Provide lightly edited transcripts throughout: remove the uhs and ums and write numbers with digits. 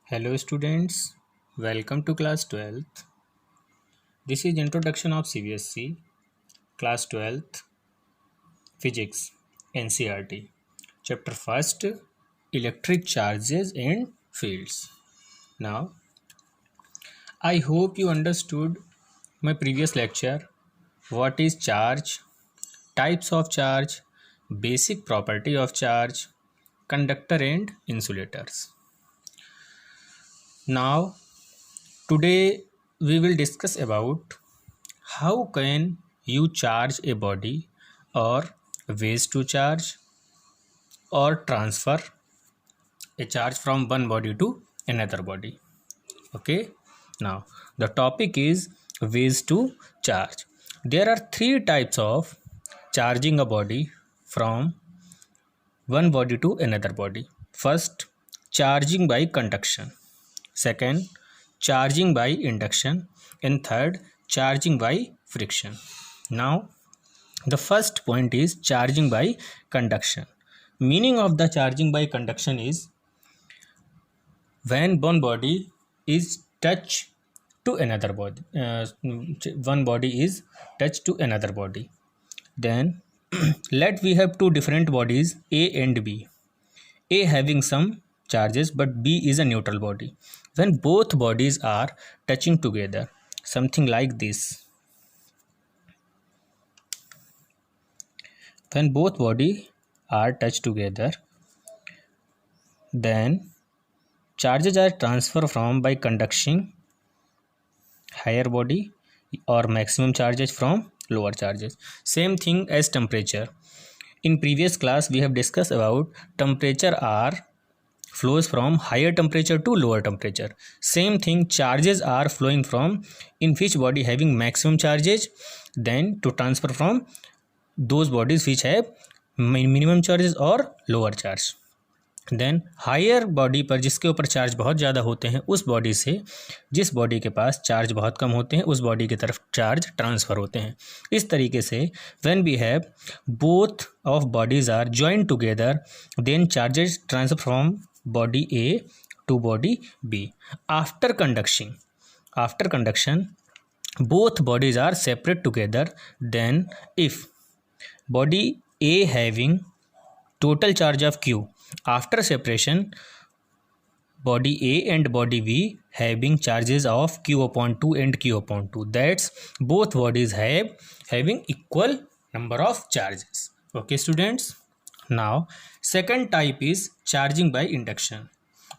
Hello students, welcome to class 12th. This is introduction of CBSE class 12th physics NCERT chapter 1st electric charges and fields. Now I hope you understood my previous lecture, what is charge, types of charge, basic property of charge, conductor and insulators. Now today we will discuss about how can you charge a body or ways to charge or transfer a charge from one body to another body. Okay, now the topic is ways to charge. There are three types of charging a body from one body to another body. First, charging by conduction. Second, charging by induction. And third, charging by friction. Now the first point is charging by conduction. Meaning of the charging by conduction is when one body is touched to another body, one body is touched to another body. Then let we have two different bodies A and B. A having some charges but B is a neutral body. When both bodies are touching together, something like this. When both bodies are touched together, then charges are transferred from by conducting higher body or maximum charges from lower charges. Same thing as temperature. In previous class we have discussed about temperature are flows from higher temperature to lower temperature. Same thing, charges are flowing from in which body having maximum charges, then to transfer from those bodies which have minimum charges और lower charge. Then higher body पर जिसके ऊपर charge बहुत ज़्यादा होते हैं उस body से जिस बॉडी के पास चार्ज बहुत कम होते हैं उस बॉडी की तरफ चार्ज ट्रांसफ़र होते हैं. इस तरीके से when we have both of bodies are join together then charges transfer from body A to body B. After conduction both bodies are separate together. Then if body A having total charge of Q, after separation body A and body B having charges of Q upon 2 and Q upon 2, that's both bodies having equal number of charges. Okay students, now second type is charging by induction.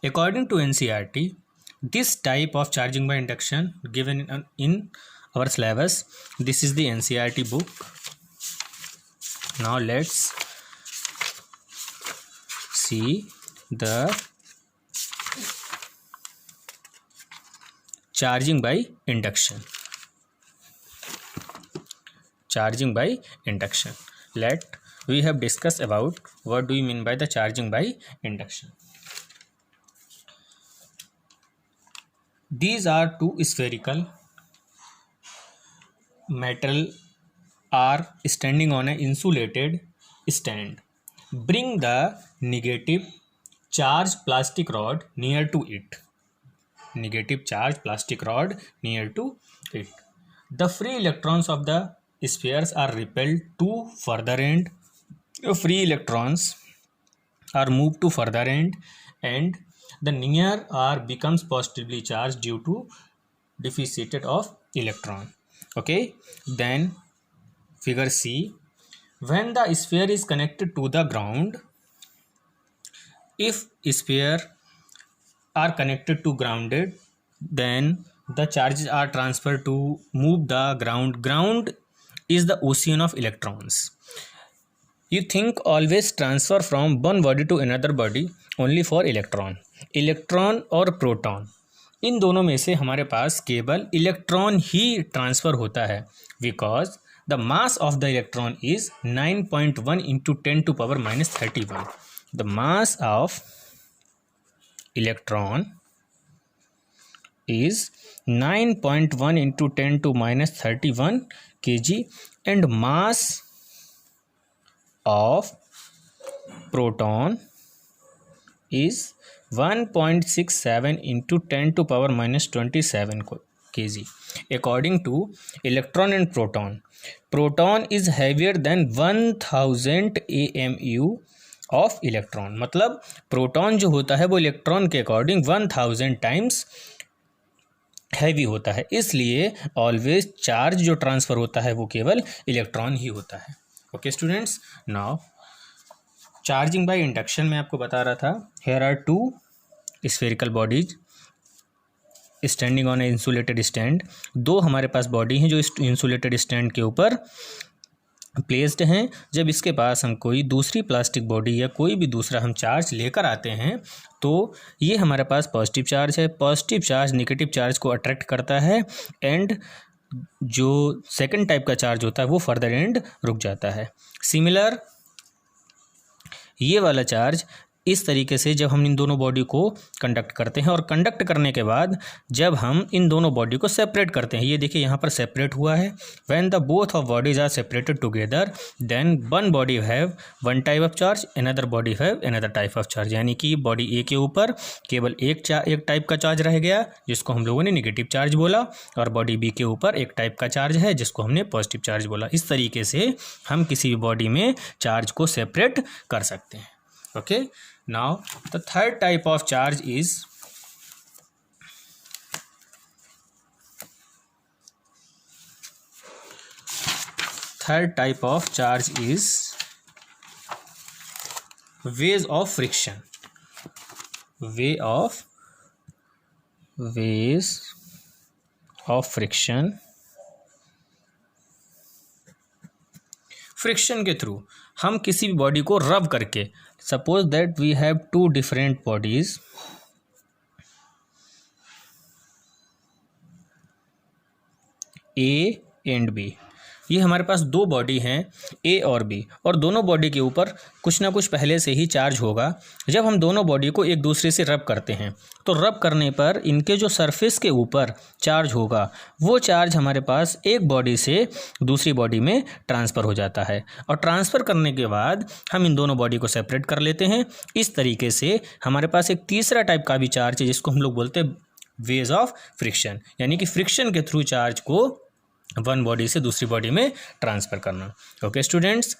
According to NCERT, this type of charging by induction given in our syllabus. This is the NCERT book. Now let's see the charging by induction. Charging by induction. We have discussed about what do we mean by the charging by induction. These are two spherical metal are standing on an insulated stand. Bring the negative charge plastic rod near to it. Negative charge plastic rod near to it. The free electrons of the spheres are repelled to further end. The free electrons are moved to further end and the near R becomes positively charged due to deficit of electron. Okay, then figure C. When the sphere is connected to the ground, if sphere are connected to grounded, then the charges are transferred to move the ground. Ground is the ocean of electrons. You think always transfer from one body to another body only for electron और proton, इन दोनों में से हमारे पास केवल electron ही transfer होता है because the mass of the electron is 9.1 into 10⁻31. The mass of electron is 9.1 into 10 to minus 31 kg and mass of proton is 1.67 into 10⁻⁻27 kg. According to electron and proton is heavier than 1000 AMU of electron. मतलब proton जो होता है वो electron के according 1000 times heavy होता है. इसलिए always charge जो ट्रांसफ़र होता है वो केवल इलेक्ट्रॉन ही होता है. Okay students, now charging by induction में आपको बता रहा था. Here are 2 spherical bodies standing on a insulated stand. 2 हमारे पास बॉडी हैं जो इंसुलेटेड स्टैंड के ऊपर प्लेस्ड हैं. जब इसके पास हम कोई दूसरी प्लास्टिक बॉडी या कोई भी दूसरा हम चार्ज लेकर आते हैं तो ये हमारे पास पॉजिटिव चार्ज है. पॉजिटिव चार्ज नेगेटिव चार्ज को अट्रैक्ट करता है एंड जो सेकंड टाइप का चार्ज होता है वो फर्दर एंड रुक जाता है. सिमिलर ये वाला चार्ज इस तरीके से जब हम इन दोनों बॉडी को कंडक्ट करते हैं और कंडक्ट करने के बाद जब हम इन दोनों बॉडी को सेपरेट करते हैं, ये देखिए यहाँ पर सेपरेट हुआ है. When the both of bodies are separated together then one body have one type of charge, another body have another type of charge. यानी कि बॉडी ए के ऊपर केवल एक टाइप का चार्ज रह गया जिसको हम लोगों ने नेगेटिव चार्ज बोला, और बॉडी बी के ऊपर एक टाइप का चार्ज है जिसको हमने पॉजिटिव चार्ज बोला. इस तरीके से हम किसी भी बॉडी में चार्ज को सेपरेट कर सकते हैं. Okay, now the third type of charge is ways of friction. Ways of friction. Friction के थ्रू हम किसी भी बॉडी को रब करके, suppose that we have 2 different bodies, A and B. ये हमारे पास 2 बॉडी हैं ए और बी, और दोनों बॉडी के ऊपर कुछ ना कुछ पहले से ही चार्ज होगा. जब हम दोनों बॉडी को एक दूसरे से रब करते हैं तो रब करने पर इनके जो सरफेस के ऊपर चार्ज होगा वो चार्ज हमारे पास एक बॉडी से दूसरी बॉडी में ट्रांसफ़र हो जाता है, और ट्रांसफ़र करने के बाद हम इन दोनों बॉडी को सेपरेट कर लेते हैं. इस तरीके से हमारे पास एक तीसरा टाइप का भी चार्ज है जिसको हम लोग बोलते हैं वेज ऑफ फ्रिक्शन. यानी कि फ्रिक्शन के थ्रू चार्ज को वन बॉडी से दूसरी बॉडी में ट्रांसफ़र करना. Okay students,